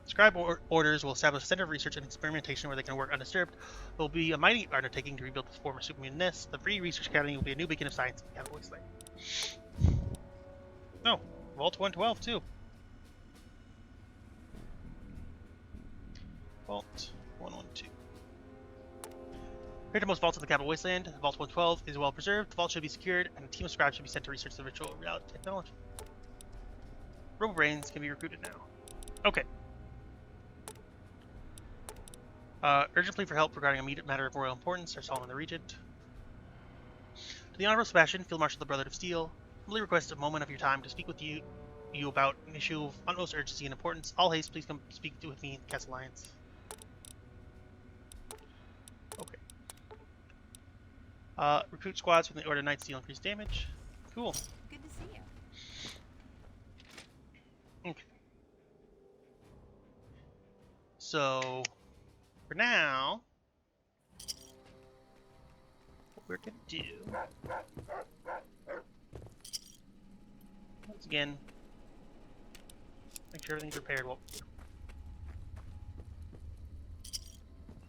scribe orders will establish a center of research and experimentation where they can work undisturbed. It will be a mighty undertaking to rebuild this former supermutant nest. The Free Research Academy will be a new beacon of science in the capital Wasteland. Oh, Vault 112 too. Vault 112. Compared to most vaults in the capital Wasteland, Vault 112 is well preserved. The vault should be secured, and a team of scribes should be sent to research the virtual reality technology. Robo-brains can be recruited now. Okay. Urgent plea for help regarding a immediate matter of royal importance are Solomon the Regent. The Honorable Sebastian, Field Marshal of the Brotherhood of Steel, humbly request a moment of your time to speak with you about an issue of utmost urgency and importance. All haste, please come speak with me in the Castle Alliance. Okay. Recruit squads from the Order of Knights to deal increased damage. Cool. Good to see you. Okay. So, for now, what we're gonna do, once again, make sure everything's repaired. Well,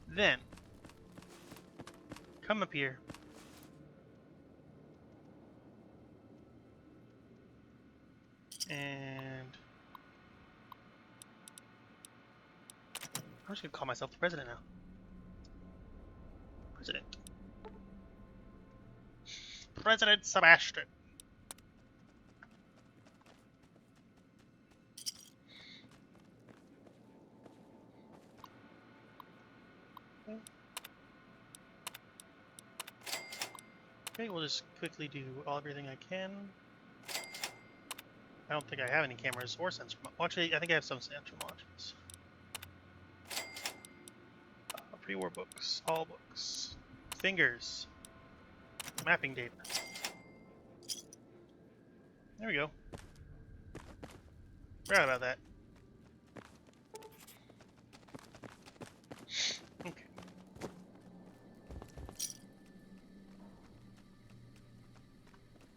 then come up here. And I'm just gonna call myself the president now. President Sebastian. Okay, we'll just quickly do everything I can. I don't think I have any cameras or sensor. Actually, I think I have some sensor modules. Pre-war books, all books, fingers, mapping data. There we go. Forgot about that. Okay.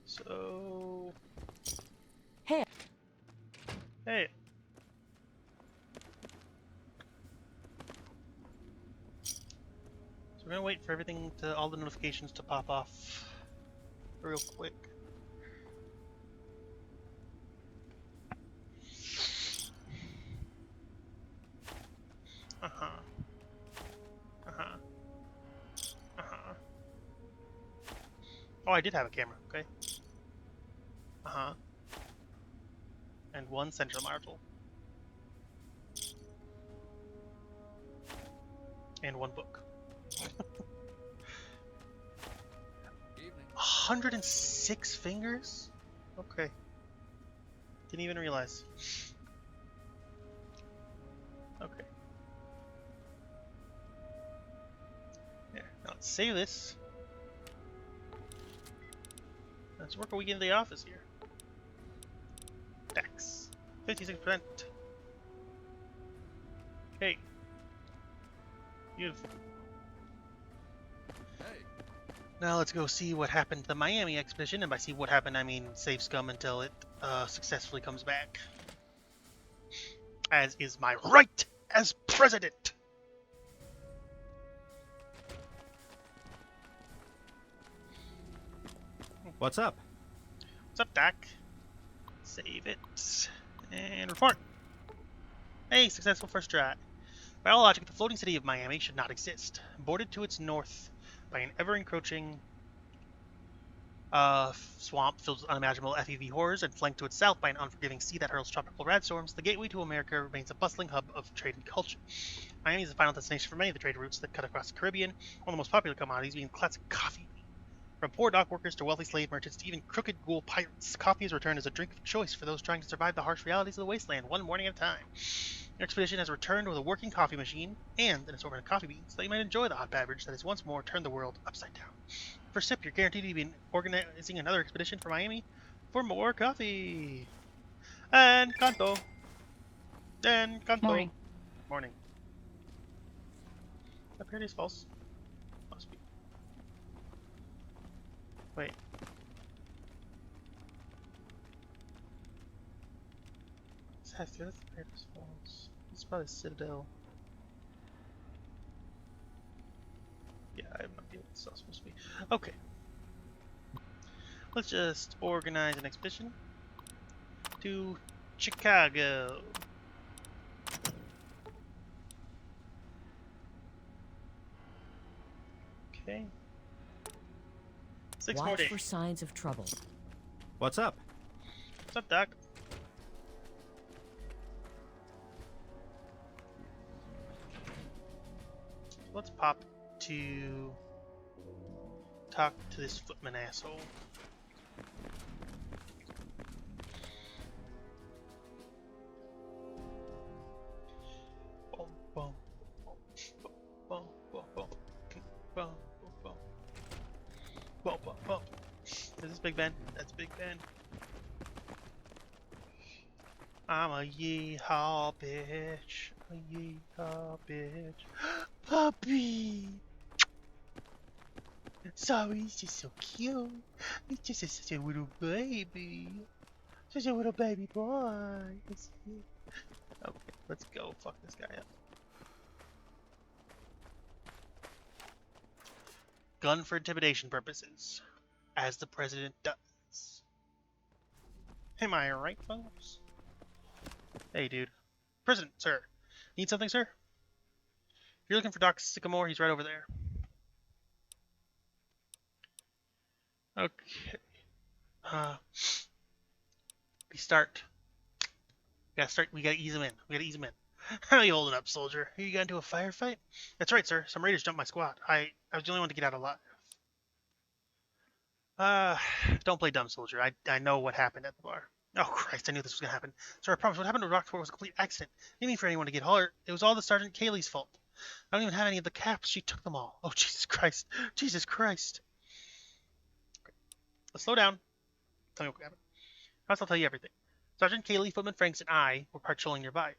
So. Hey. Hey. So we're gonna wait for all the notifications to pop off real quick. Oh, I did have a camera, okay. And one central module. And one book. 106 fingers? Okay. Didn't even realize. Okay. There. Now let's save this. Let's work our way into the office here. Dex. 56%. Okay. Beautiful. Hey. Now let's go see what happened to the Miami expedition, and by see what happened I mean save scum until it successfully comes back. As is my right as president! What's up? What's up, Doc? Save it. And report. Hey, successful first try. By all logic, the floating city of Miami should not exist. Bordered to its north by an ever-encroaching swamp filled with unimaginable FEV horrors, and flanked to its south by an unforgiving sea that hurls tropical radstorms, the gateway to America remains a bustling hub of trade and culture. Miami is the final destination for many of the trade routes that cut across the Caribbean, one of the most popular commodities being classic coffee. From poor dock workers to wealthy slave merchants to even crooked ghoul pirates, coffee is returned as a drink of choice for those trying to survive the harsh realities of the wasteland, one morning at a time. Your expedition has returned with a working coffee machine and an assortment of coffee beans, so that you might enjoy the hot beverage that has once more turned the world upside down. For a sip, you're guaranteed to be organizing another expedition for Miami for more coffee. And canto. And canto. Morning. Morning. That parody is false. Must be. Wait. That's the Paradise Falls. It's probably Citadel. Yeah, I have no idea what this is supposed to be. Okay. Let's just organize an expedition to Chicago. Okay. 6 more Watch days. for signs of trouble. What's up? What's up, Doc? Let's pop to talk to this footman asshole. Boom, boom, boom, boom, boom, boom, boom, boom, boom, boom, boom. Is this Big Ben? That's Big Ben. I'm a yeehaw bitch. A yeehaw bitch. Puppy! Sorry, he's just so cute. He's just such a little baby. Such a little baby boy. Okay, let's go fuck this guy up. Gun for intimidation purposes. As the president does. Am I right, folks? Hey, dude. President, sir. Need something, sir? If you're looking for Doc Sycamore, he's right over there. Okay. We start. We gotta ease him in. How are you holding up, soldier? You got into a firefight? That's right, sir. Some raiders jumped my squad. I was the only one to get out alive. Don't play dumb, soldier. I know what happened at the bar. Oh, Christ, I knew this was gonna happen. Sir, I promise, what happened to Rockport was a complete accident. I didn't mean for anyone to get hurt. It was all the Sergeant Kaylee's fault. I don't even have any of the caps. She took them all. Oh, Jesus Christ. Jesus Christ. Okay. Let's slow down. Tell me what happened. I'll tell you everything. Sergeant Kaylee, Footman Franks, and I were patrolling nearby.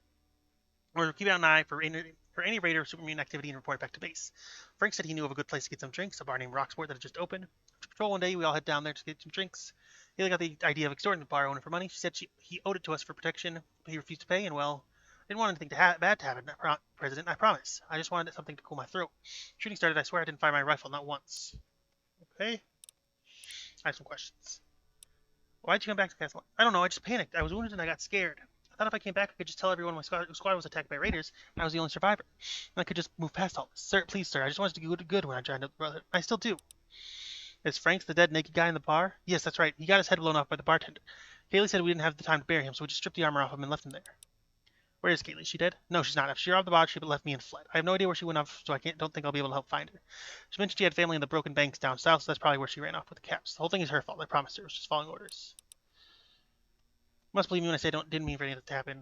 We were keeping an eye for any raider or supermarine activity and report back to base. Frank said he knew of a good place to get some drinks, a bar named Rocksport that had just opened. After patrol one day, we all head down there to get some drinks. Haley got the idea of extorting the bar owner for money. She said he owed it to us for protection, but he refused to pay, and well, I didn't want anything bad to happen, President, I promise. I just wanted something to cool my throat. Shooting started, I swear I didn't fire my rifle, not once. Okay? I have some questions. Why'd you come back to the castle? I don't know, I just panicked. I was wounded and I got scared. I thought if I came back, I could just tell everyone my squad was attacked by raiders, and I was the only survivor. And I could just move past all this. Sir, please, sir, I just wanted to do good when I joined up the Brotherhood. I still do. Is Franks the dead naked guy in the bar? Yes, that's right. He got his head blown off by the bartender. Kaylee said we didn't have the time to bury him, so we just stripped the armor off him and left him there. Where is Kaylee? Is she dead? No, she's not. If she robbed the bar, she left me and fled. I have no idea where she went off, so don't think I'll be able to help find her. She mentioned she had family in the broken banks down south, so that's probably where she ran off with the caps. The whole thing is her fault. I promised her. It was just following orders. You must believe me when I say didn't mean for anything to happen.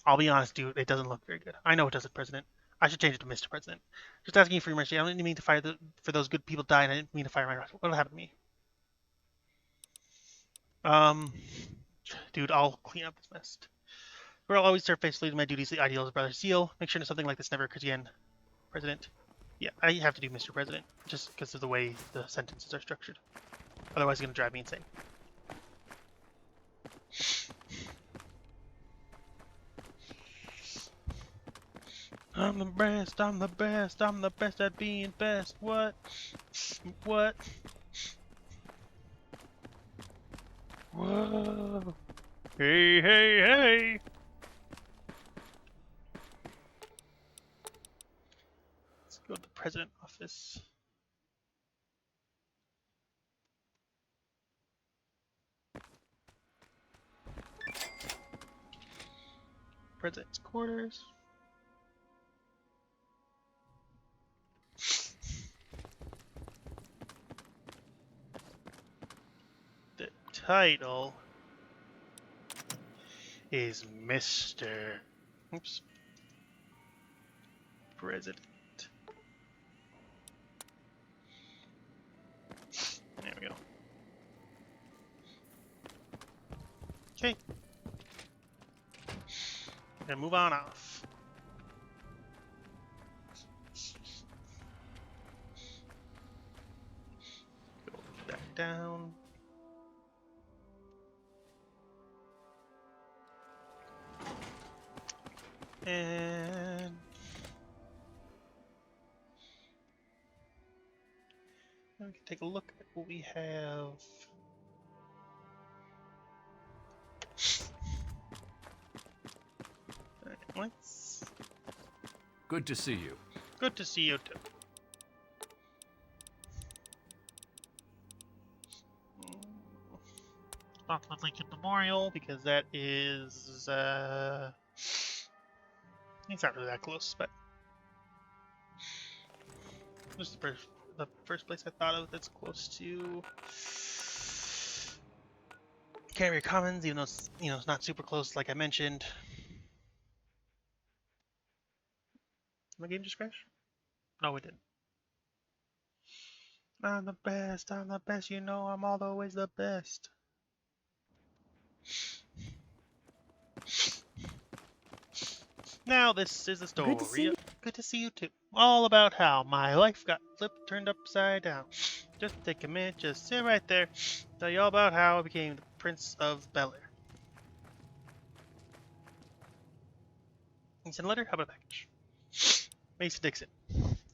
I'll be honest, dude. It doesn't look very good. I know it doesn't, President. I should change it to Mr. President. Just asking you for your mercy. I didn't mean to fire for those good people dying. I didn't mean to fire my rifle. What'll happen to me? Dude, I'll clean up this mess. Where I'll always serve faithfully to my duties, the ideals of Brother Seal. Make sure that something like this never occurs again, President. Yeah, I have to do Mr. President, just because of the way the sentences are structured. Otherwise, it's going to drive me insane. I'm the best, I'm the best, I'm the best at being best. What? What? Whoa. Hey, hey, hey! Let's go to the president office. President's quarters. The title is Mr. Oops. President. There we go. Okay. Then move on off. Go back down. And we can take a look at what we have. Let's. Good to see you. Good to see you too. Not the Lincoln Memorial because that is it's not really that close, but just the the first place I thought of that's close to Carrier Commons, even though it's, you know, it's not super close like I mentioned. My game just crashed? No, it didn't. I'm the best, you know I'm always the best. Now this is the story. Good to see you. Good to see you too. All about how my life got flipped, turned upside down. Just take a minute, just sit right there. Tell you all about how I became the Prince of Bel-Air. You send a letter? How about a package? Mason Dixon.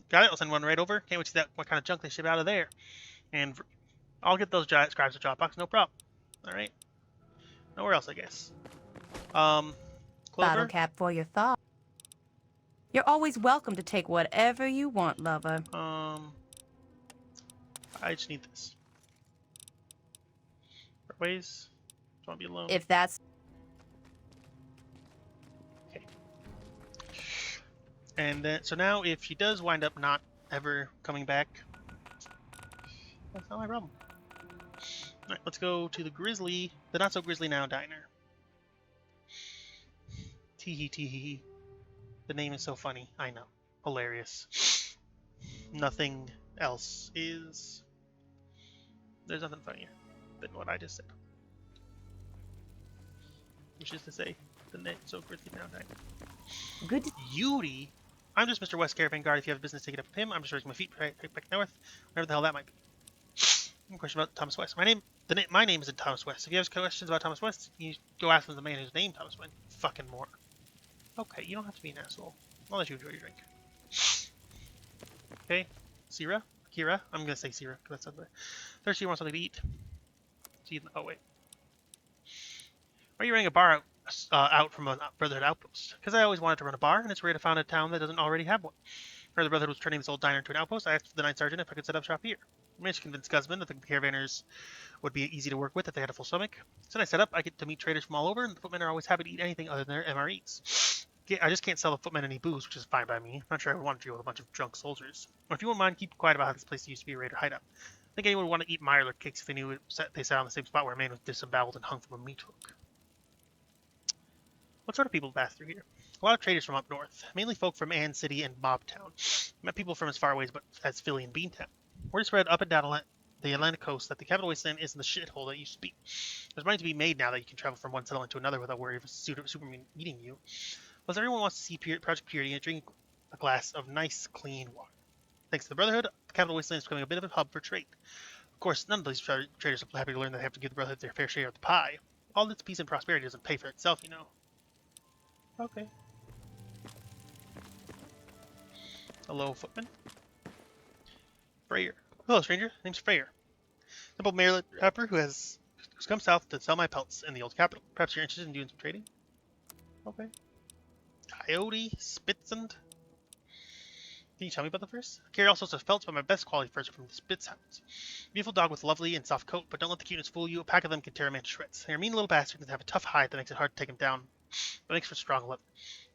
Got it? I'll send one right over. Can't wait to see what kind of junk they ship out of there. And I'll get those giant scribes to Dropbox, no problem. Alright. Nowhere else, I guess. Bottle Clover? cap for your thought. You're always welcome to take whatever you want, lover. I just need this. Ways? Just want to be alone. If that's And then, so now if she does wind up not ever coming back, that's not my problem. Alright, let's go to the Grizzly, the not so Grizzly now diner. Teehee teehee. The name is so funny, I know. Hilarious. Nothing else is. There's nothing funnier than what I just said. Which is to say, the name so Grizzly now diner. good to Yuri? I'm just Mr. West Caravan Guard. If you have business, take it up with him. I'm just raising my feet back north, whatever the hell that might be. Question about Thomas West. My name isn't Thomas West. If you have questions about Thomas West, you go ask the man who's named Thomas West. Fucking moron. Okay, you don't have to be an asshole. I'll let you enjoy your drink. Okay, Kira. I'm gonna say Kira because that's something. Thirsty, you want something to eat? Oh wait. Why are you running a bar out from a Brotherhood outpost? Because I always wanted to run a bar, and it's rare to find a town that doesn't already have one. Heard the Brotherhood was turning this old diner into an outpost. I asked the Ninth Sergeant if I could set up shop here. I managed to convince Guzman that the caravanners would be easy to work with if they had a full stomach. So when I set up, I get to meet traders from all over, and the footmen are always happy to eat anything other than their MREs. I just can't sell the footmen any booze, which is fine by me. I'm not sure I would want to deal with a bunch of drunk soldiers. Or if you won't mind, keep quiet about how this place used to be a raider hideout. I think anyone would want to eat Mirelurk cakes if they knew they sat on the same spot where a man was disemboweled and hung from a meat hook. What sort of people pass through here? A lot of traders from up north, mainly folk from Ann City and Bobtown. Met people from as far away as Philly and Beantown. Word is spread up and down the Atlantic coast that the capital Wasteland isn't the shithole that it used to be. There's money to be made now that you can travel from one settlement to another without worry of a superman eating you. Plus, everyone wants to see Project Purity and drink a glass of nice, clean water. Thanks to the Brotherhood, the capital Wasteland is becoming a bit of a hub for trade. Of course, none of these traders are happy to learn that they have to give the Brotherhood their fair share of the pie. All this peace and prosperity doesn't pay for itself, you know. Okay. Hello, footman. Freyer. Hello, stranger. Name's Freyer. Simple Maryland rapper who's come south to sell my pelts in the old capital. Perhaps you're interested in doing some trading? Okay. Coyote, Spitzend. Can you tell me about the furs? I carry all sorts of pelts, but my best quality furs are from the Spitzhounds. Beautiful dog with lovely and soft coat, but don't let the cuteness fool you. A pack of them can tear a man to shreds. They're mean little bastards and have a tough hide that makes it hard to take them down, but makes for strong leather.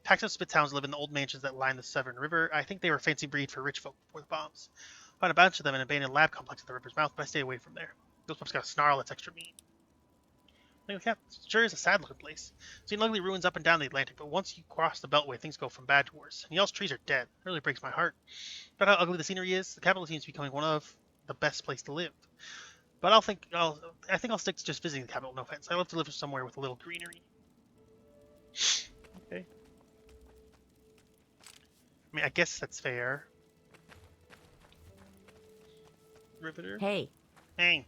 Packs of Spitzhounds live in the old mansions that line the Severn River. I think they were a fancy breed for rich folk before the bombs. I found a bunch of them in an abandoned lab complex at the river's mouth, but I stay away from there. Those pups got a snarl that's extra mean. Look at the cap. It sure is a sad-looking place. Seen ugly ruins up and down the Atlantic, but once you cross the Beltway, things go from bad to worse. And y'all's trees are dead. It really breaks my heart. About how ugly the scenery is, the capital seems to be becoming one of the best place to live. But I think I'll stick to just visiting the capital. No offense. I love to live somewhere with a little greenery. Okay. I mean, I guess that's fair. Riveter. Hey, Hey.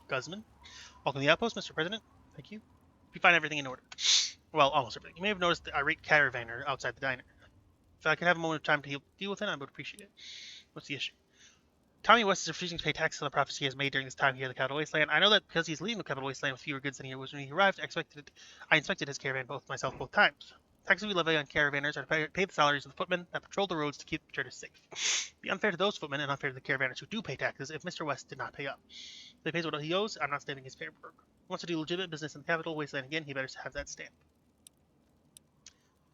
Guzman. Welcome to the outpost, Mr. President. Thank you. We find everything in order. Well, almost everything. You may have noticed the irate caravaner outside the diner. If I could have a moment of time to deal with it, I would appreciate it. What's the issue? Tommy West is refusing to pay taxes on the profits he has made during his time here in the Capital Wasteland. I know that because he's leaving the Capital Wasteland with fewer goods than he was when he arrived. I inspected his caravan both times. Taxes we levy on caravanners are to pay the salaries of the footmen that patrol the roads to keep the traders safe. It'd be unfair to those footmen and unfair to the caravanners who do pay taxes if Mr. West did not pay up. If he pays what he owes, I'm not stamping his paperwork. If he wants to do legitimate business in the Capital Wasteland again, he better have that stamp.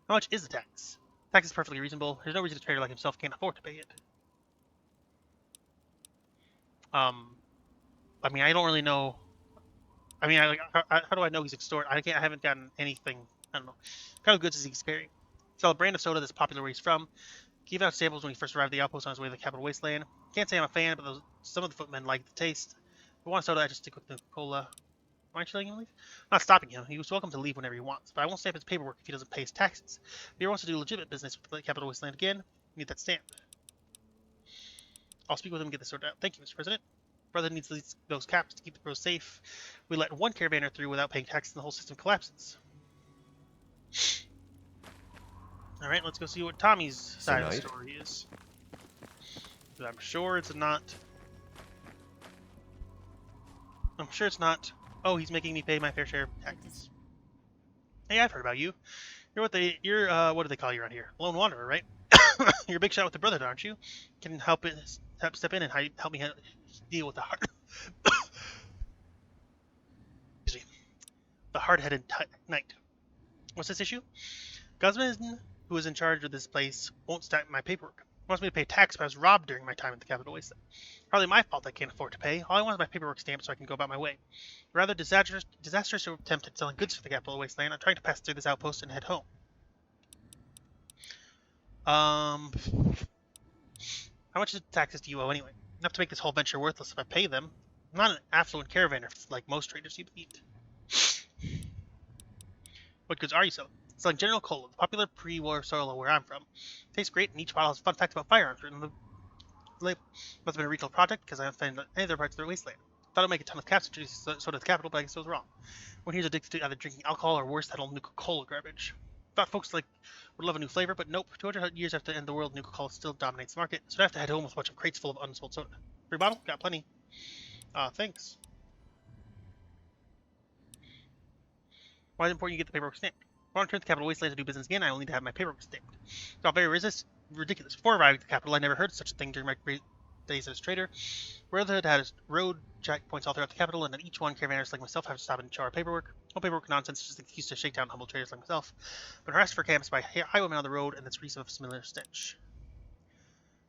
How much is the tax? Tax is perfectly reasonable. There's no reason a trader like himself can't afford to pay it. I mean, I don't really know. I mean, how do I know he's extort? I haven't gotten anything. I don't know. What kind of goods is he carrying? Sell a brand of soda that's popular where he's from. Gave out samples when he first arrived at the outpost on his way to the capital Wasteland. Can't say I'm a fan, but some of the footmen like the taste. If I want soda, I just stick with the cola. Why aren't you letting him leave? I'm not stopping him. He was welcome to leave whenever he wants, but I won't stamp his paperwork if he doesn't pay his taxes. If he wants to do legitimate business with the capital Wasteland again, need that stamp. I'll speak with him and get this sorted out. Thank you, Mr. President. Brotherhood needs those caps to keep the roads safe. We let one caravaner through without paying taxes and the whole system collapses. Alright, let's go see what Tommy's side of the story is. I'm sure it's not... I'm sure it's not... Oh, he's making me pay my fair share of taxes. Hey, I've heard about you. What do they call you around here? Lone Wanderer, right? You're a big shot with the Brotherhood, aren't you? Can help step in and help me deal with the hard-headed knight. What's this issue? Guzman, who is in charge of this place, won't stamp my paperwork. He wants me to pay tax, but I was robbed during my time at the capital Wasteland. Probably my fault I can't afford to pay. All I want is my paperwork stamped so I can go about my way. A rather disastrous attempt at selling goods for the capital Wasteland. I'm trying to pass through this outpost and head home. How much taxes do you owe anyway? Enough to make this whole venture worthless if I pay them. I'm not an affluent caravaner like most traders you meet. What goods are you selling? Selling General Cola, the popular pre-war soda where I'm from. Tastes great, and each bottle has fun facts about firearms written on the label. Must have been a retail project because I haven't found any other parts of the Wasteland. Thought I'd make a ton of caps to introduce soda to the capital, but I guess I was wrong. When here's addicted to either drinking alcohol or worse, that old Nuka Cola garbage. Thought folks would love a new flavor, but nope. 200 years after the end of the world, Nuka Cola still dominates the market, so I have to head home with a bunch of crates full of unsold soda. Free bottle? Got plenty. Thanks. Why is it important you get the paperwork stamped? If I want to return to the capital Wasteland to do business again, I will need to have my paperwork stamped. It's all very ridiculous. Before arriving at the capital, I never heard of such a thing during my great days as a trader. Brotherhood had road checkpoints all throughout the capital, and at each one, caravanners like myself have to stop and show our paperwork. No paperwork nonsense, just an excuse to shake down humble traders like myself. But harassed for camps by highwaymen on the road, and that's reason of a similar stench.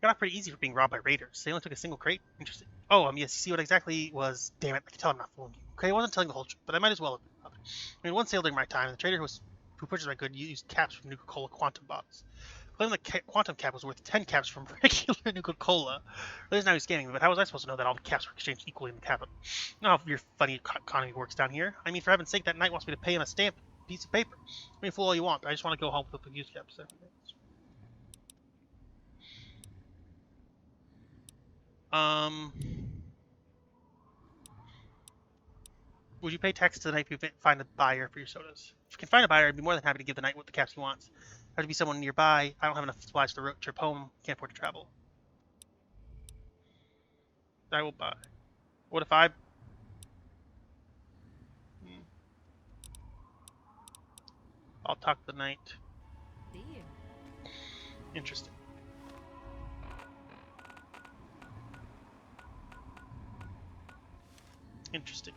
Got off pretty easy for being robbed by raiders. They only took a single crate. Interesting. Oh, yes, you see what exactly was... Damn it, I can tell I'm not fooling you. Okay, I wasn't telling the whole truth, but I might as well have. I mean, one sale during my time, the trader who purchased my good used caps from Nuka Cola quantum bottles. Claiming the quantum cap was worth 10 caps from regular Nuka Cola. Well, now he's scamming me, but how was I supposed to know that all the caps were exchanged equally in the capital? You know how your funny economy works down here. I mean, for heaven's sake, that knight wants me to pay him a stamped piece of paper. I mean, fool all you want, but I just want to go home with the used caps. Would you pay tax to the knight if you find a buyer for your sodas? If you can find a buyer, I'd be more than happy to give the knight what the caps he wants. Have to be someone nearby. I don't have enough supplies for the road trip home. Can't afford to travel. I will buy. What if I... I'll talk to the knight. Interesting. Interesting.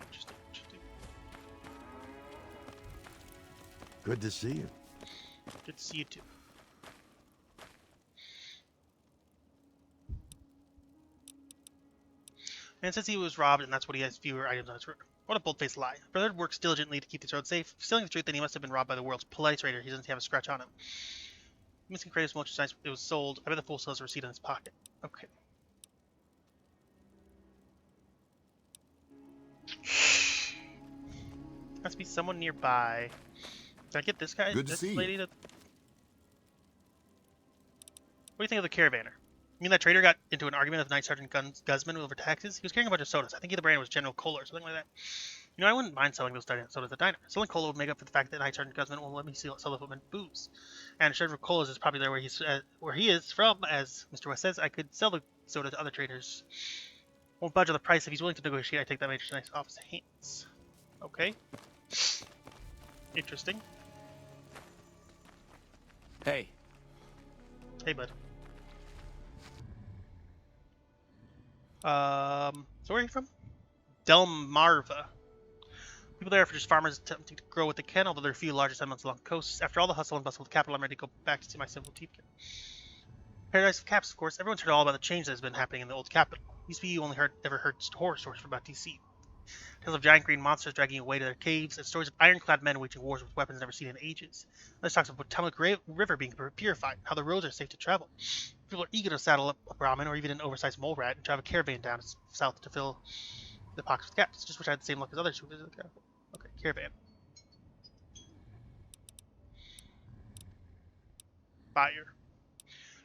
Good to see you. Good to see you too. And since he was robbed, and that's what he has fewer items on his road. What a bold-faced lie. Brotherhood works diligently to keep these roads safe. If he's telling the truth, then he must have been robbed by the world's polite trader. He doesn't have a scratch on him. Missing crate of smoked nice it was sold. I bet the fool still has a receipt in his pocket. Okay. Must be someone nearby. Can I get this guy? Good to this see lady you. to... What do you think of the caravaner? You mean that trader got into an argument with Knight Sergeant Guzman over taxes? He was carrying a bunch of sodas. I think the brand was General Cola or something like that. You know, I wouldn't mind selling those sodas at diner. Selling cola would make up for the fact that Knight Sergeant Guzman won't let me sell the footman booze. And Sheriff of Colas is probably there where he is from, as Mr. West says. I could sell the soda to other traders. Won't budge on the price. If he's willing to negotiate, I take that major nice off his hands. Okay. Interesting. Hey. Hey, bud. So where are you from? Delmarva. People there are just farmers attempting to grow what they can, although there are few larger settlements along the coast. After all the hustle and bustle of the capital, I'm ready to go back to my simple teepkin. Paradise of Caps, of course. Everyone's heard all about the change that has been happening in the old capital. Used to be you only ever heard horror stories from about DC. Tales of giant green monsters dragging you away to their caves, and stories of ironclad men waging wars with weapons never seen in ages. Others talks of Potomac River being purified, how the roads are safe to travel. People are eager to saddle up a Brahmin or even an oversized mole rat and drive a caravan down south to fill the pockets with caps. Just wish I had the same luck as others who visit the capital. Okay, caravan. Buyer.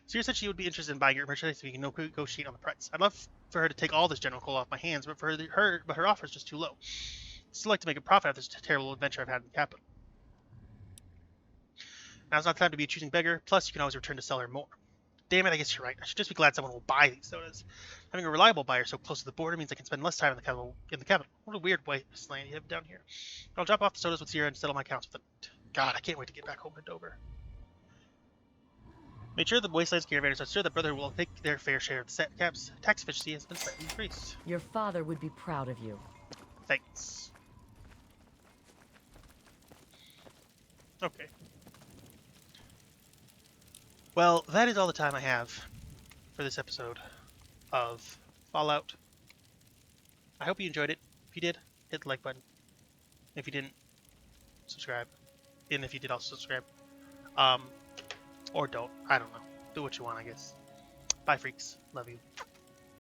So you said she would be interested in buying your merchandise so we can negotiate on the price. I'd love for her to take all this general coal off my hands, but her offer is just too low. I'd still like to make a profit out of this terrible adventure I've had in the capital. Now's not the time to be a choosing beggar, plus you can always return to sell her more. Damn it, I guess you're right. I should just be glad someone will buy these sodas. Having a reliable buyer so close to the border means I can spend less time in the capital. What a weird wasteland you have down here. I'll drop off the sodas with Sierra and settle my accounts with it. God, I can't wait to get back home to Dover. Made sure the Wastelands caravanners are sure that Brotherhood will take their fair share of the set caps. Tax efficiency has been slightly increased. Your father would be proud of you. Thanks. Okay. Well, that is all the time I have for this episode of Fallout. I hope you enjoyed it. If you did, hit the like button. If you didn't, subscribe. And if you did, also subscribe. Or don't. I don't know. Do what you want, I guess. Bye, freaks. Love you.